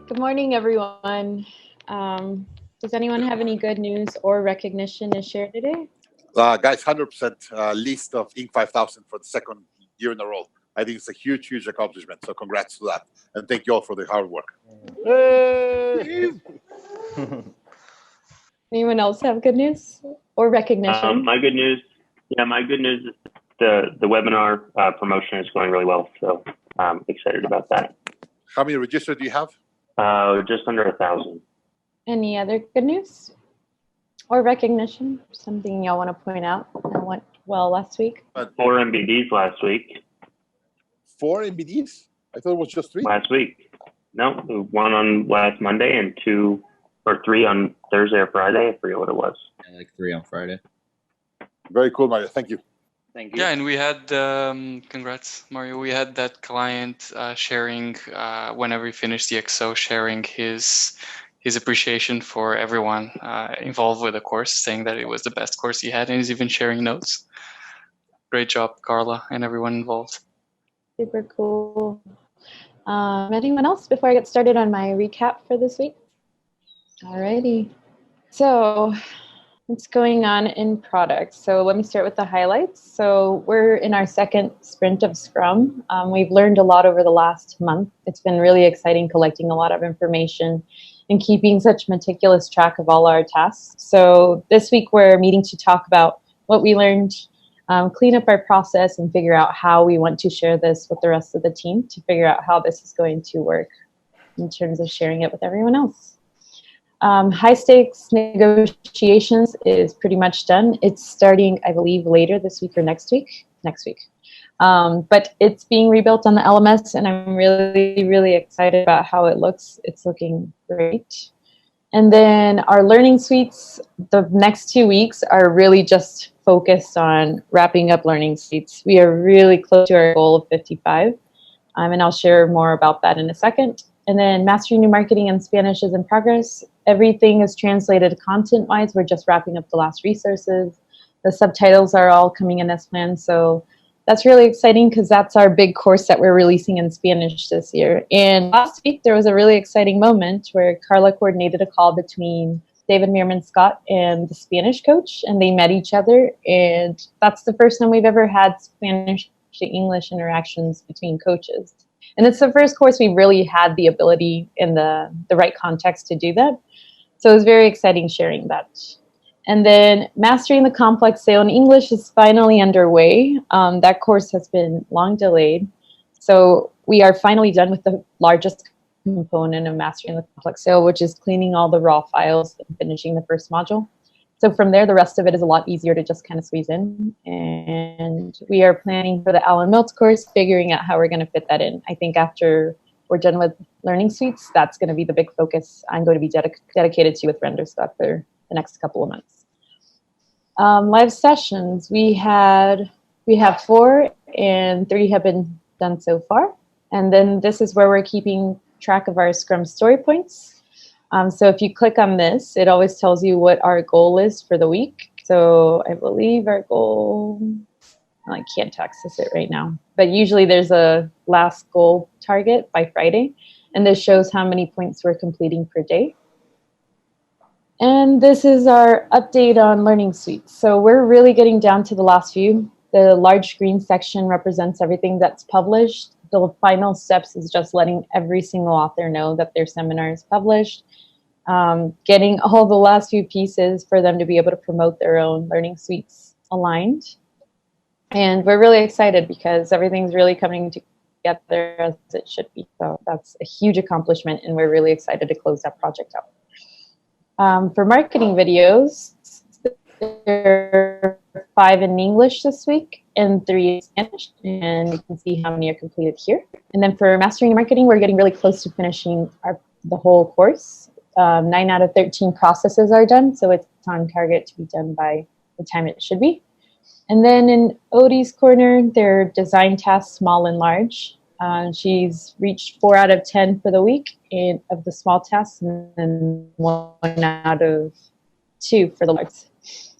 Good morning, everyone. Does anyone have any good news or recognition to share today? Guys, 100% list of Inc. 5000 for the second year in a row. I think it's a huge, huge accomplishment. So congrats to that. And thank you all for the hard work. Hey! Anyone else have good news or recognition? My good news is the webinar promotion is going really well. So I'm excited about that. How many registered do you have? Just under 1,000. Any other good news or recognition? Something y'all want to point out that went well last week? 4 MBDs last week. 4 MBDs? I thought it was just 3. Last week. No, 1 on last Monday and 2 or 3 on Thursday or Friday. I forget what it was. Yeah, like 3 on Friday. Very cool, Mario. Thank you. Thank you. Yeah, and we had, congrats, Mario. We had that client sharing, whenever he finished the XO, sharing his appreciation for everyone involved with the course, saying that it was the best course he had, and he's even sharing notes. Great job, Carla, and everyone involved. Super cool. Anyone else before I get started on my recap for this week? Alrighty. So what's going on in product? So let me start with the highlights. So we're in our second sprint of Scrum. We've learned a lot over the last month. It's been really exciting collecting a lot of information and keeping such meticulous track of all our tasks. So this week we're meeting to talk about what we learned, clean up our process, and figure out how we want to share this with the rest of the team to figure out how this is going to work in terms of sharing it with everyone else. High stakes negotiations is pretty much done. It's starting, I believe, later this week or next week. But it's being rebuilt on the LMS, and I'm really, really excited about how it looks. It's looking great. And then our learning suites, the next 2 weeks are really just focused on wrapping up learning suites. We are really close to our goal of 55, and I'll share more about that in a second. And then Mastering New Marketing in Spanish is in progress. Everything is translated content-wise. We're just wrapping up the last resources. The subtitles are all coming in as planned. So that's really exciting because that's our big course that we're releasing in Spanish this year. And last week, there was a really exciting moment where Carla coordinated a call between David Meerman Scott and the Spanish coach, and they met each other. And that's the first time we've ever had Spanish to English interactions between coaches. And it's the first course we really had the ability in the right context to do that. So it was very exciting sharing that. And then Mastering the Complex Sale in English is finally underway. That course has been long delayed. So we are finally done with the largest component of Mastering the Complex Sale, which is cleaning all the raw files and finishing the first module. So from there, the rest of it is a lot easier to just kind of squeeze in. And we are planning for the Alan Mills course, figuring out how we're going to fit that in. I think after we're done with learning suites, that's going to be the big focus I'm going to be dedicated to with Render Scott for the next couple of months. Live sessions, we have 4 and 3 have been done so far. And then this is where we're keeping track of our Scrum story points. So if you click on this, it always tells you what our goal is for the week. So I believe our goal, I can't access it right now, but usually there's a last goal target by Friday, and this shows how many points we're completing per day. And this is our update on learning suites. So we're really getting down to the last few. The large green section represents everything that's published. The final steps is just letting every single author know that their seminar is published, getting all the last few pieces for them to be able to promote their own learning suites aligned. And we're really excited because everything's really coming together as it should be. So that's a huge accomplishment, and we're really excited to close that project out. For marketing videos, there are 5 in English this week and 3 in Spanish, and you can see how many are completed here. And then for Mastering Marketing, we're getting really close to finishing the whole course. 9 out of 13 processes are done, so it's on target to be done by the time it should be. And then in Odie's corner, there are design tasks, small and large. She's reached 4 out of 10 for the week of the small tasks, and then 1 out of 2 for the large.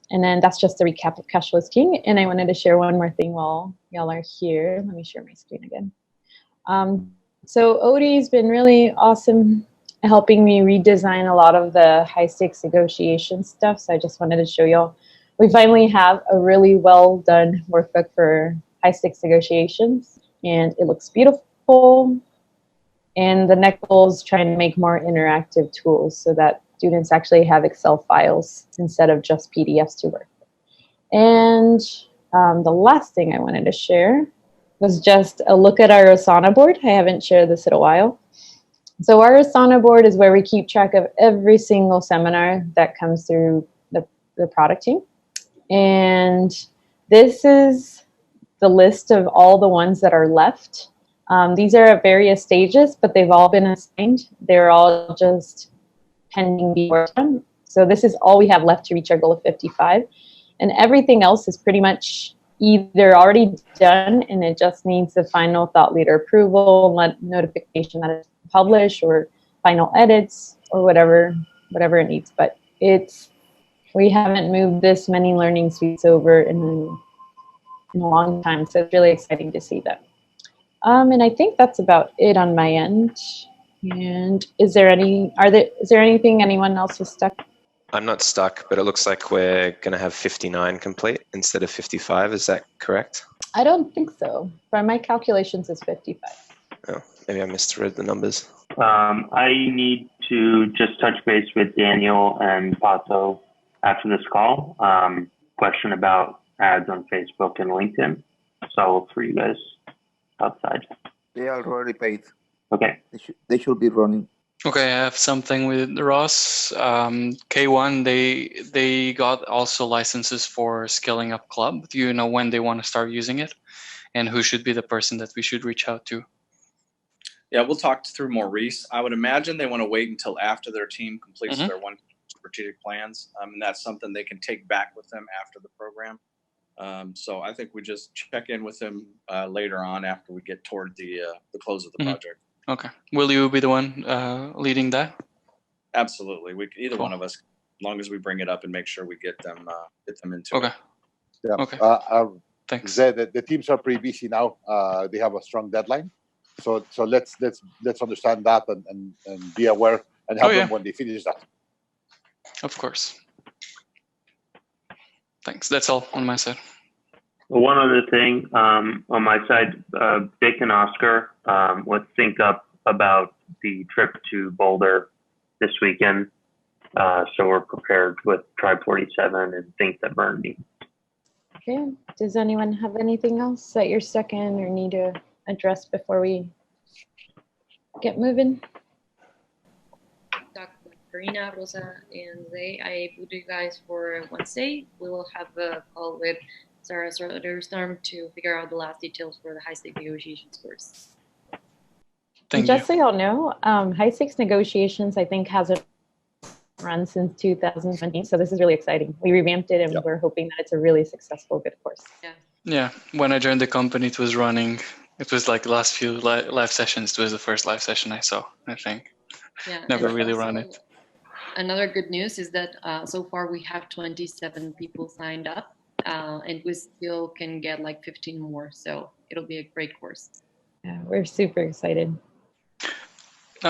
And then that's just a recap of Cash Flow is King. And I wanted to share one more thing while y'all are here. Let me share my screen again. So Odie's been really awesome helping me redesign a lot of the high stakes negotiation stuff. So I just wanted to show y'all. We finally have a really well done workbook for high stakes negotiations, and it looks beautiful. And the next goal is trying to make more interactive tools so that students actually have Excel files instead of just PDFs to work with. And the last thing I wanted to share was just a look at our Asana board. I haven't shared this in a while. So our Asana board is where we keep track of every single seminar that comes through the product team. And this is the list of all the ones that are left. These are at various stages, but they've all been assigned. They're all just pending being worked on. So this is all we have left to reach our goal of 55. And everything else is pretty much either already done and it just needs the final thought leader approval, notification that it's published, or final edits, or whatever it needs. But we haven't moved this many learning suites over in a long time, so it's really exciting to see that. And I think that's about it on my end. And is there anything anyone else is stuck? I'm not stuck, but it looks like we're going to have 59 complete instead of 55. Is that correct? I don't think so. By my calculations, it's 55. Oh, maybe I misread the numbers. I need to just touch base with Daniel and Pato after this call. Question about ads on Facebook and LinkedIn. So I'll look for you guys outside. They already paid. Okay. They should be running. Okay, I have something with Ross. K1, they got also licenses for Scaling Up Club. Do you know when they want to start using it? And who should be the person that we should reach out to? Yeah, we'll talk through Maurice. I would imagine they want to wait until after their team completes their one strategic plans. And that's something they can take back with them after the program. So I think we just check in with them later on after we get toward the close of the project. Okay. Will you be the one leading that? Absolutely. Either one of us, as long as we bring it up and make sure we get them into it. Yeah. Okay. Thanks. The teams are pretty busy now. They have a strong deadline. So let's understand that and be aware and help them when they finish that. Of course. Thanks. That's all on my side. One other thing on my side, Vic and Oscar, let's sync up about the trip to Boulder this weekend. So we're prepared with Tribe 47 and things that burn me. Okay. Does anyone have anything else that you're stuck in or need to address before we get moving? Karina, Rosa, and Zay, I put you guys for Wednesday. We will have a call with Sarah Soderstorm to figure out the last details for the high stakes negotiations course. Just so y'all know, high stakes negotiations I think hasn't run since 2020, so this is really exciting. We revamped it and we're hoping that it's a really successful, good course. Yeah, when I joined the company, it was running. It was like the last few live sessions. It was the first live session I saw, I think. Yeah, never really run it. Another good news is that so far we have 27 people signed up, and we still can get like 15 more. So it'll be a great course. Yeah, we're super excited.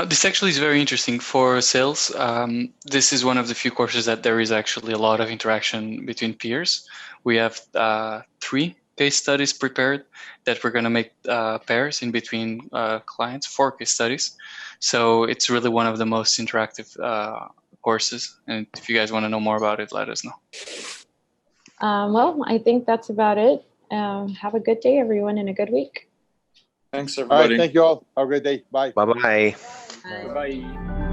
This actually is very interesting for sales. This is one of the few courses that there is actually a lot of interaction between peers. We have 3 case studies prepared that we're going to make pairs in between clients, 4 case studies. So it's really one of the most interactive courses. And if you guys want to know more about it, let us know. Well, I think that's about it. Have a good day, everyone, and a good week. Thanks, everybody. All right, thank you all. Have a great day. Bye. Bye-bye. Bye. Bye.